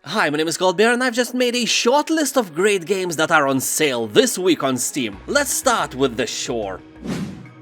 Hi, my name is Goldbear and I've just made a short list of great games that are on sale this week on Steam. Let's start with The Shore.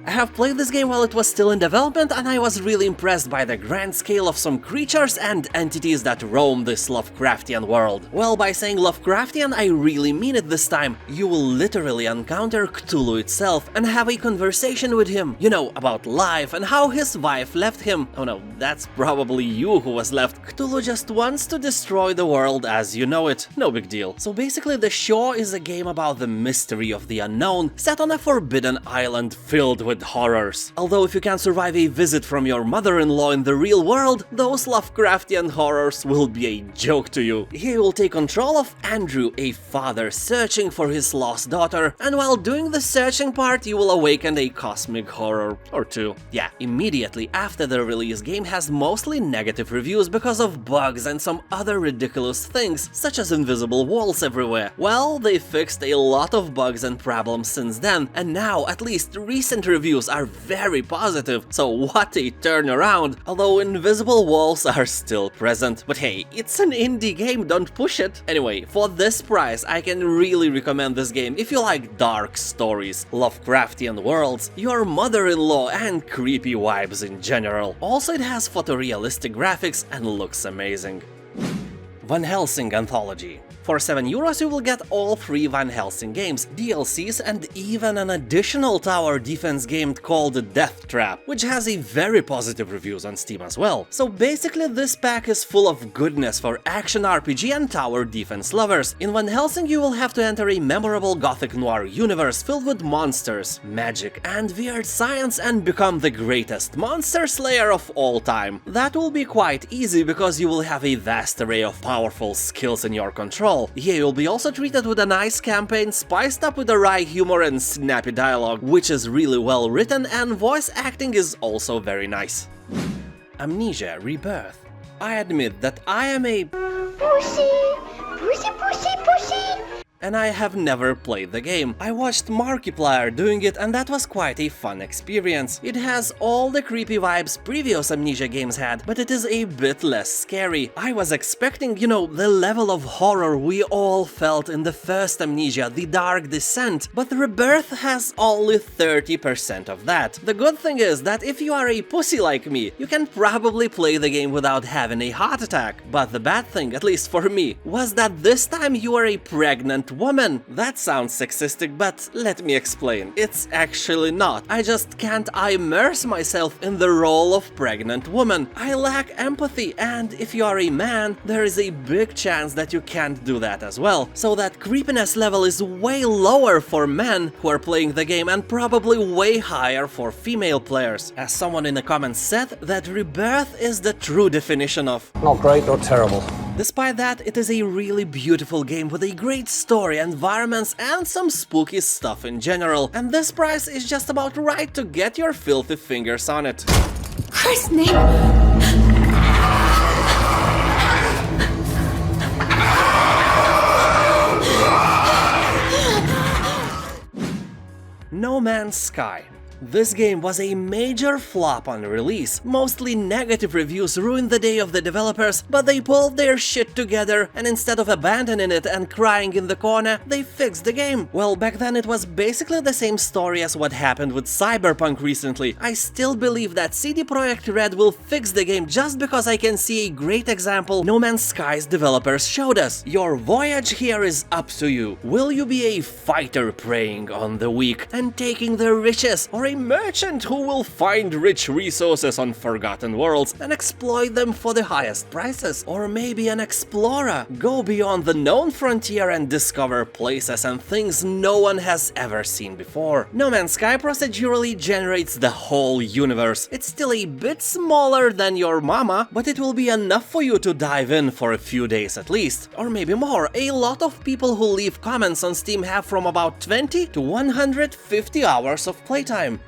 I have played this game while it was still in development, and I was really impressed by the grand scale of some creatures and entities that roam this Lovecraftian world. Well, by saying Lovecraftian, I really mean it this time. You will literally encounter Cthulhu itself and have a conversation with him, you know, about life and how his wife left him. Oh no, that's probably you who was left. Cthulhu just wants to destroy the world as you know it. No big deal. So basically, The Shore is a game about the mystery of the unknown, set on a forbidden island filled with horrors. Although if you can survive a visit from your mother-in-law in the real world, those Lovecraftian horrors will be a joke to you. Here you will take control of Andrew, a father searching for his lost daughter, and while doing the searching part, you will awaken a cosmic horror or two. Yeah, immediately after the release, game has mostly negative reviews because of bugs and some other ridiculous things, such as invisible walls everywhere. Well, they fixed a lot of bugs and problems since then, and now at least recent reviews are very positive, so what a turnaround, although invisible walls are still present. But hey, it's an indie game, don't push it. Anyway, for this price, I can really recommend this game if you like dark stories, Lovecraftian worlds, your mother-in-law, and creepy vibes in general. Also, it has photorealistic graphics and looks amazing. Van Helsing Anthology. For €7 you will get all 3 Van Helsing games, DLCs, and even an additional tower defense game called Death Trap, which has a very positive reviews on Steam as well. So basically this pack is full of goodness for action RPG and tower defense lovers. In Van Helsing you will have to enter a memorable gothic noir universe filled with monsters, magic, and weird science and become the greatest monster slayer of all time. That will be quite easy because you will have a vast array of powerful skills in your control. Here you'll be also treated with a nice campaign spiced up with a wry humor and snappy dialogue, which is really well written, and voice acting is also very nice. Amnesia Rebirth. I admit that I am a pussy, and I have never played the game. I watched Markiplier doing it and that was quite a fun experience. It has all the creepy vibes previous Amnesia games had, but it is a bit less scary. I was expecting, you know, the level of horror we all felt in the first Amnesia, The Dark Descent, but Rebirth has only 30% of that. The good thing is that if you are a pussy like me, you can probably play the game without having a heart attack. But the bad thing, at least for me, was that this time you are a pregnant woman. That sounds sexistic, but let me explain. It's actually not. I just can't immerse myself in the role of pregnant woman. I lack empathy, and if you are a man, there is a big chance that you can't do that as well. So that creepiness level is way lower for men who are playing the game and probably way higher for female players. As someone in the comments said, that Rebirth is the true definition of not great or terrible. Despite that, it is a really beautiful game with a great story, environments, and some spooky stuff in general, and this price is just about right to get your filthy fingers on it. Christ's name! No Man's Sky. This game was a major flop on release. Mostly negative reviews ruined the day of the developers, but they pulled their shit together and instead of abandoning it and crying in the corner, they fixed the game. Well, back then it was basically the same story as what happened with Cyberpunk recently. I still believe that CD Projekt Red will fix the game just because I can see a great example No Man's Sky's developers showed us. Your voyage here is up to you. Will you be a fighter preying on the weak and taking the riches, or a merchant who will find rich resources on forgotten worlds and exploit them for the highest prices? Or maybe an explorer, go beyond the known frontier and discover places and things no one has ever seen before. No Man's Sky procedurally generates the whole universe. It's still a bit smaller than your mama, but it will be enough for you to dive in for a few days at least, or maybe more. A lot of people who leave comments on Steam have from about 20 to 150 hours of playtime.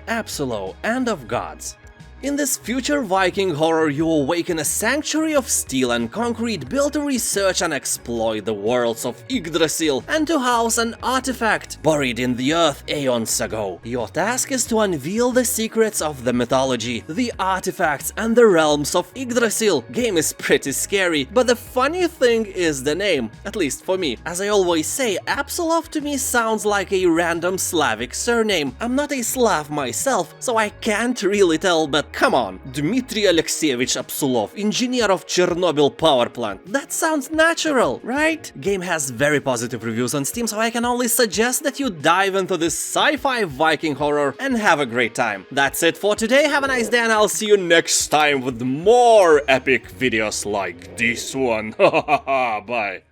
Absolo, End of Gods. In this future Viking horror, you awaken a sanctuary of steel and concrete built to research and exploit the worlds of Yggdrasil and to house an artifact buried in the earth aeons ago. Your task is to unveil the secrets of the mythology, the artifacts, and the realms of Yggdrasil. Game is pretty scary, but the funny thing is the name, at least for me. As I always say, Absolov to me sounds like a random Slavic surname. I'm not a Slav myself, so I can't really tell, but come on. Dmitry Alexeyevich Absolov, engineer of Chernobyl power plant. That sounds natural, right? Game has very positive reviews on Steam, so I can only suggest that you dive into this sci-fi Viking horror and have a great time. That's it for today. Have a nice day, and I'll see you next time with more epic videos like this one. Bye.